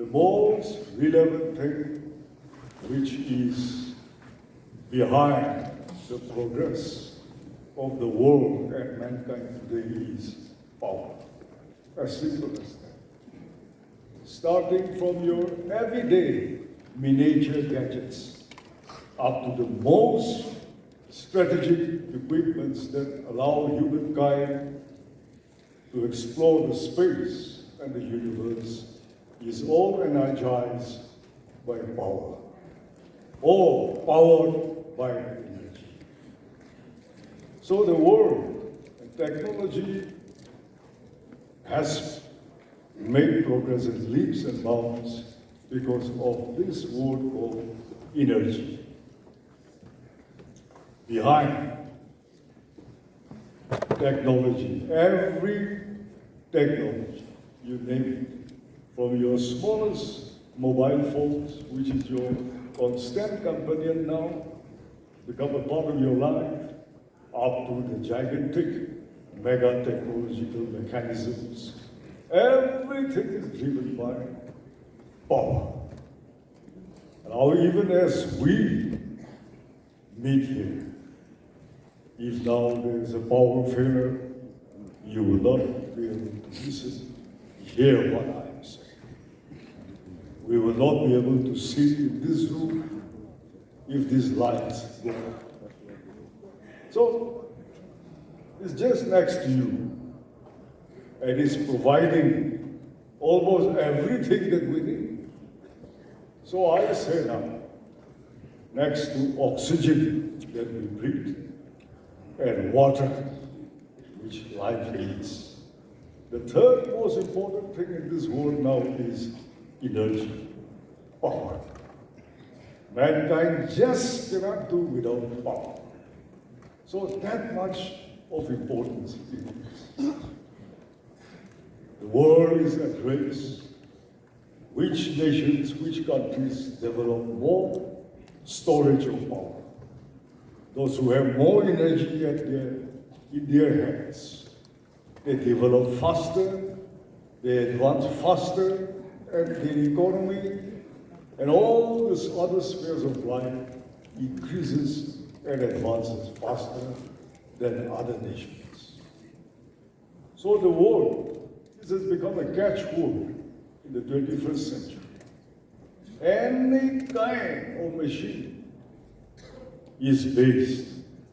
the most relevant thing which is behind the progress of the world and mankind today is power. As simple as that. Starting from your everyday miniature gadgets up to the most strategic equipments that allow humankind to explore the space and the universe is all energized by power, or powered by energy. So the world and technology has made progress in leaps and bounds because of this word called energy. Behind technology, every technology, you name it, from your smallest mobile phones, which is your constant companion now, become a part of your life, up to the gigantic mega technological mechanisms. Everything is driven by power. Now, even as we meet here, if now there is a power failure, you will not be able to listen, hear what I am saying. We will not be able to see in this room if these lights go out. So, it's just next to you, and it's providing almost everything that we need. So I say now, next to oxygen that we breathe, and water, which life needs, the third most important thing in this world now is energy, power. Mankind just cannot do without power. So that much of importance it is. The world is at race. Which nations, which countries develop more storage of power? Those who have more energy in their hands, they develop faster, they advance faster, and their economy and all these other spheres of life increases and advances faster than other nations. So the world, this has become a catchword in the 21st century. Any kind of machine is based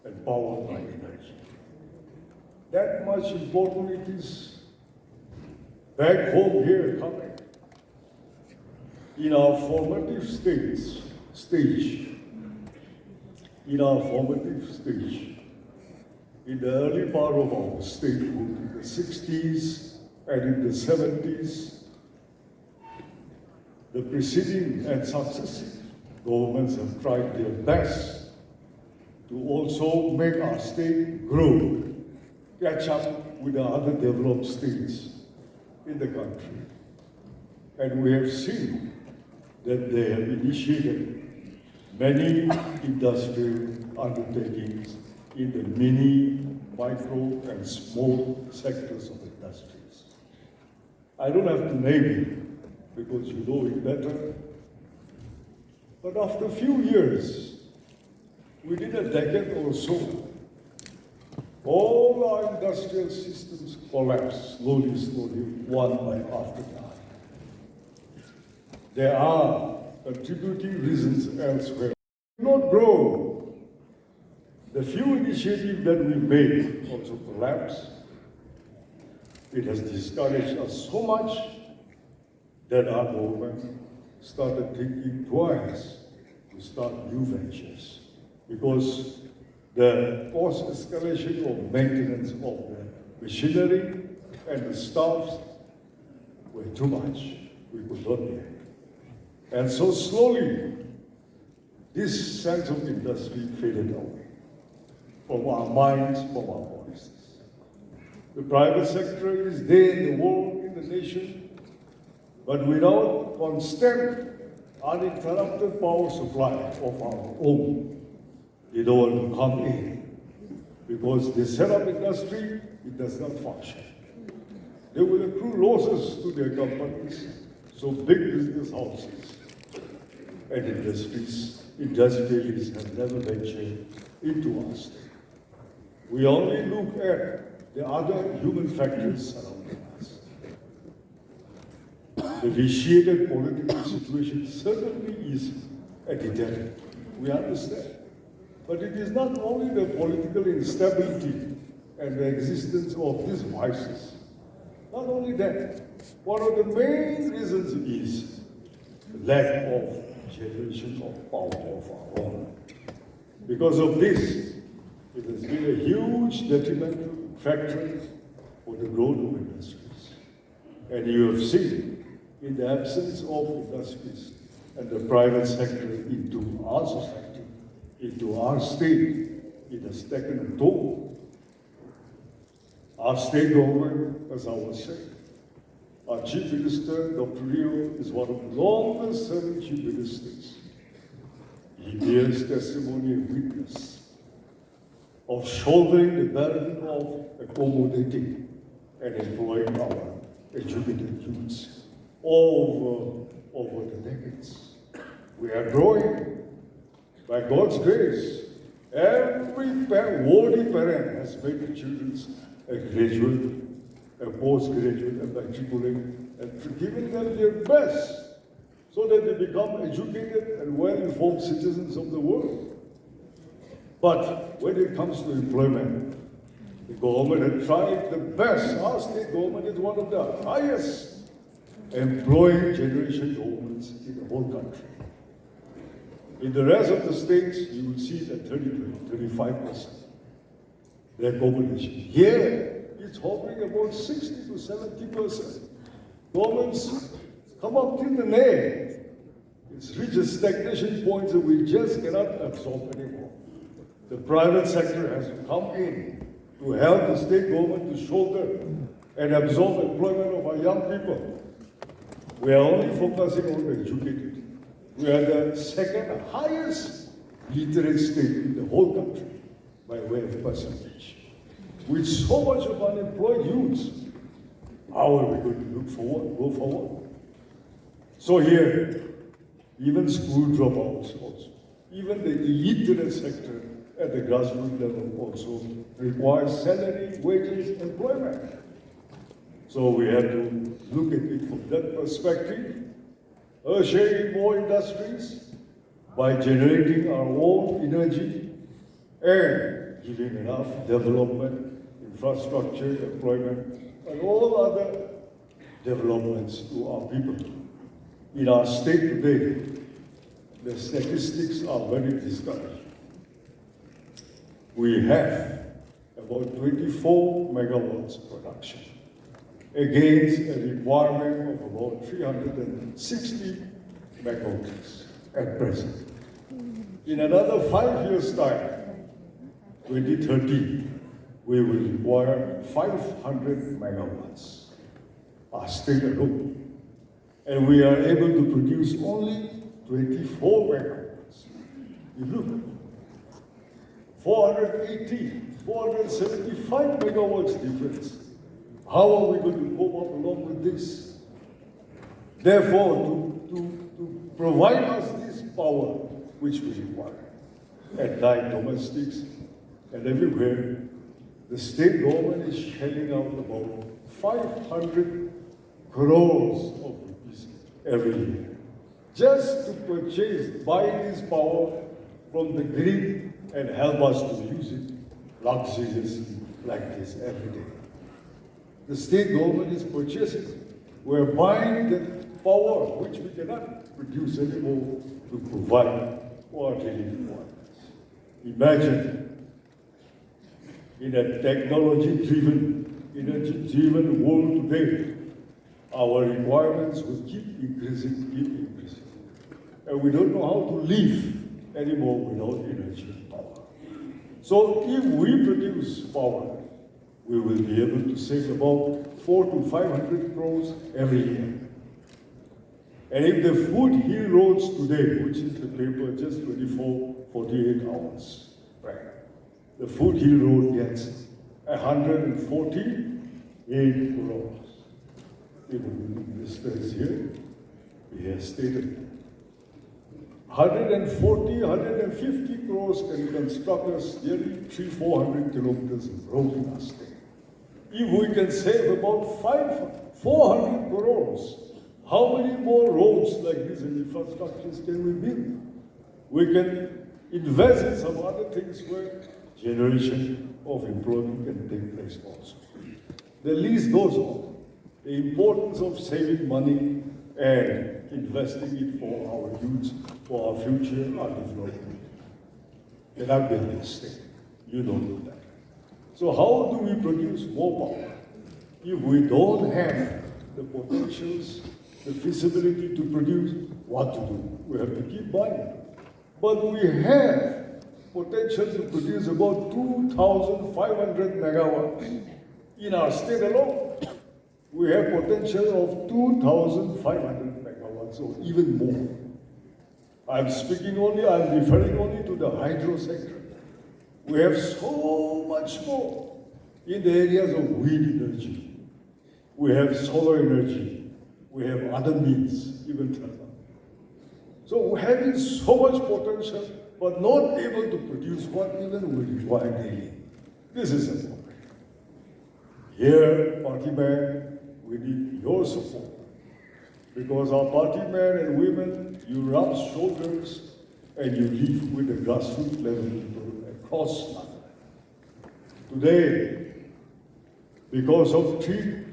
and powered by energy. That much important it is back home here coming. In our formative stage, in the early part of our statehood, in the 60s and in the 70s, the preceding and successive governments have tried their best to also make our state grow, catch up with the other developed states in the country. And we have seen that they have initiated many industrial undertakings in the mini, micro, and small sectors of industries. I don't have to name it because you know it better. But after a few years, within a decade or so, all our industrial systems collapse slowly, one after the other. There are contributing reasons elsewhere. Not grow. The few initiatives that we made also collapsed. It has discouraged us so much that our government started thinking twice to start new ventures, because the cost escalation of maintenance of the machinery and the staffs were too much. We could not bear. And so slowly, this sense of industry faded away from our minds, from our voices. The private sector is there in the world, in the nation, but without constant, uninterrupted power supply of our own, they don't want to come in. Because they set up industry, it does not function. They will accrue losses to their companies, So big business houses and industrialists have never ventured into our state. We only look at the other human factors surrounding us. The vitiated political situation certainly is a deterrent. We understand. But it is not only the political instability and the existence of these vices. Not only that, one of the main reasons is lack of generation of power of our own. Because of this, it has been a huge detrimental factor for the growth of industries. And you have seen, in the absence of industries and the private sector into our society, into our state, it has taken a toll. Our state government, as I was saying, our Chief Minister, Dr. Rio, is one of the longest serving Chief Ministers. He bears testimony and witness of shouldering the burden of accommodating and employing our educated youths over the decades. We are growing. By God's grace, every worthy parent has made the children a graduate, a postgraduate, a matriculate, and given them their best so that they become educated and well-informed citizens of the world. But when it comes to employment, the government has tried the best. Our state government is one of the highest employing generation governments in the whole country. In the rest of the states, you will see that 35%, their population. Here, it's hovering about 60 to 70%. Governments come up till the neck. It's reached a stagnation point that we just cannot absorb anymore. The private sector has come in to help the state government to shoulder and absorb employment of our young people. We are only focusing on the educated. We are the second highest literate state in the whole country by way of percentage. With so much of unemployed youths, how are we going to go forward? So here, even school dropouts also, even the illiterate sector at the grassroots level also requires salary, wages, employment. So we have to look at it from that perspective, sharing more industries by generating our own energy and giving enough development, infrastructure, employment, and all other developments to our people. In our state today, the statistics are very discouraging. We have about 24 megawatts production against a requirement of about 360 megawatts at present. In another 5 years' time, 2030, we will require 500 megawatts, our state alone. And we are able to produce only 24 megawatts. You look, 480, 475 megawatts difference. How are we going to cope up along with this? Therefore, to provide us this power which we require, at night, domestics, and everywhere, the state government is shelling out about 500 crores of rupees every year, just to buy this power from the grid and help us to use it luxuriously like this every day. The state government is purchasing. We're buying the power which we cannot produce anymore to provide for our daily requirements. Imagine, in a technology-driven, energy-driven world today, our requirements will keep increasing. And we don't know how to live anymore without energy and power. So if we produce power, we will be able to save about 400 to 500 crores every year. And if the foothill roads today, which is the paper just 48 hours, right? The foothill road gets 148 crores. If the minister is here, he has stated 140, 150 crores can construct us nearly 300-400 kilometers of road in our state. If we can save about 400 crores, how many more roads like this and infrastructures can we build? We can invest in some other things where generation of employment can take place also. The list goes on. The importance of saving money and investing it for our youth, for our future, our development. And I've been in the state. You know that. So how do we produce more power if we don't have the potentials, the feasibility to produce? What to do? We have to keep buying. But we have potential to produce about 2,500 megawatts in our state alone. We have potential of 2,500 megawatts or even more. I'm referring only to the hydro sector. We have so much more in the areas of wind energy. We have solar energy. We have other means, even thermal. So we're having so much potential, but not able to produce what even we require daily. This is a problem. Here, party man, we need your support. Because our party men and women, you rub shoulders and you live with the grassroots level people across Nagaland. Today, because of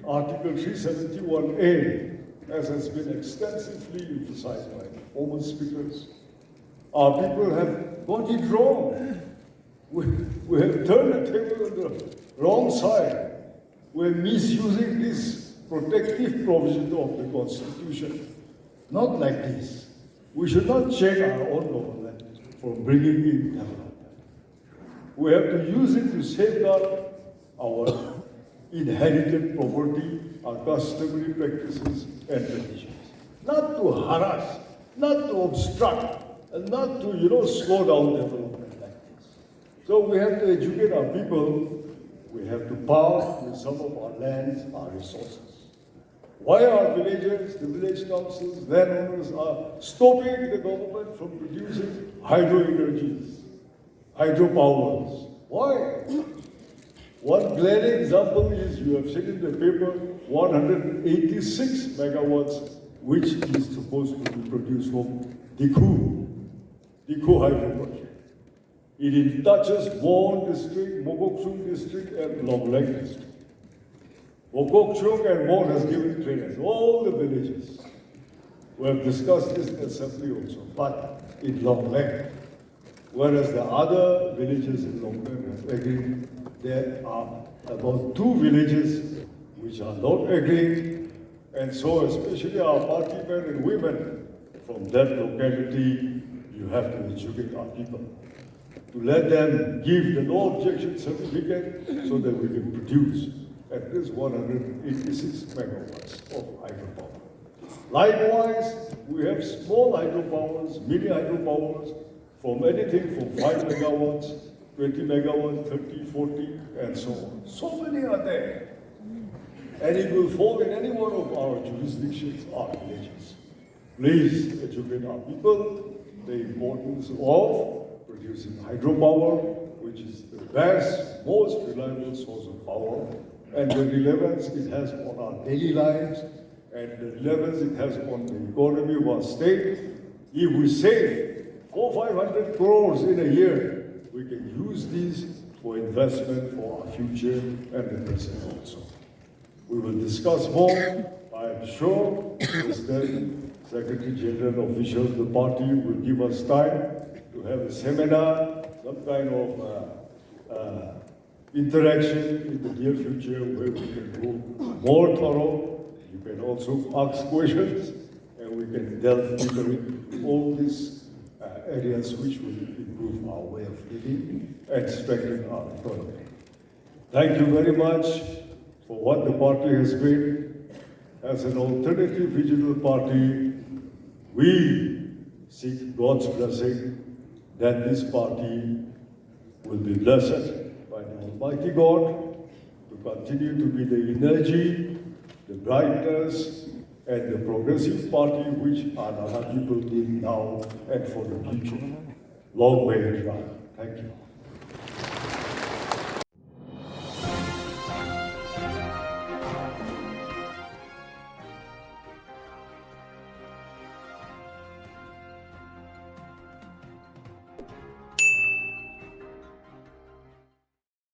Article 371A, as has been extensively emphasized by the former speakers, our people have got it wrong. We have turned the table on the wrong side. We're misusing this protective provision of the Constitution. Not like this. We should not check our own government for bringing in development. We have to use it to safeguard our inherited property, our customary practices and traditions. Not to harass, not to obstruct, and not to, slow down development like this. So we have to educate our people. We have to part with some of our lands, our resources. Why our villagers, the village councils, landowners are stopping the government from producing hydro energies, hydropowers? Why? One glaring example is, you have seen in the paper, 186 megawatts, which is supposed to be produced from Dikhu hydro project. It touches Mon district, Mokokchung district, and Nagaland district. Mokokchung and Mon has given clearance, all the villages. We have discussed this in assembly also, but in Nagaland. Whereas the other villages in Nagaland have agreed, there are about 2 villages which are not agreeing, and so especially our party men and women from that locality, you have to educate our people to let them give the no objection certificate so that we can produce at least 186 megawatts of hydropower. Likewise, we have small hydropowers, mini hydropowers, from anything from 5 megawatts, 20 megawatts, 30, 40, and so on. So many are there. And it will fall in any one of our jurisdictions, our villages. Please educate our people the importance of producing hydropower, which is the best, most reliable source of power, and the relevance it has on our daily lives, and the relevance it has on the economy of our state. If we save 400-500 crores in a year, we can use these for investment for our future and the present also. We will discuss more. I am sure President, Secretary General, officials of the party will give us time to have a seminar, some kind of interaction in the near future where we can go more thorough. You can also ask questions and we can delve deeper into all these areas which will improve our way of living and strengthen our economy. Thank you very much for what the party has been. As an alternative regional party, we seek God's blessing that this party will be blessed by the Almighty God to continue to be the energy, the brightness, and the Progressive Party, which Naga people need now and for the future. Long may it run. Thank you.